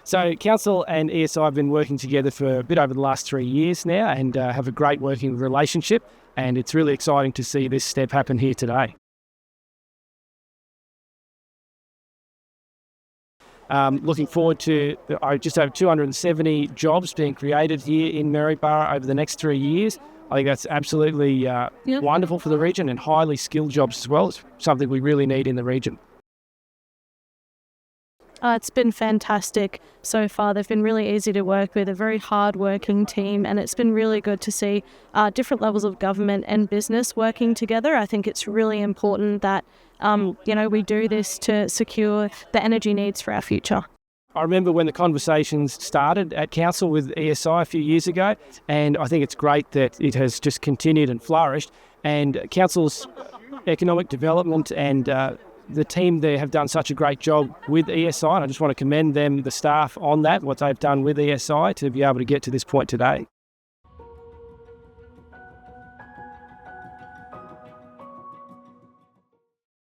So Council and ESI have been working together for a bit over the last 3 years now and have a great working relationship, and it's really exciting to see this step happen here today. Looking forward to just over 270 jobs being created here in Maryborough over the next 3 years. I think that's absolutely wonderful for the region, and highly skilled jobs as well. It's something we really need in the region. It's been fantastic so far. They've been really easy to work with, a very hard-working team, and it's been really good to see different levels of government and business working together. I think it's really important that we do this to secure the energy needs for our future. I remember when the conversations started at Council with ESI a few years ago, and I think it's great that it has just continued and flourished. And Council's economic development and the team there have done such a great job with ESI, and I just want to commend them, the staff, on that, what they've done with ESI to be able to get to this point today.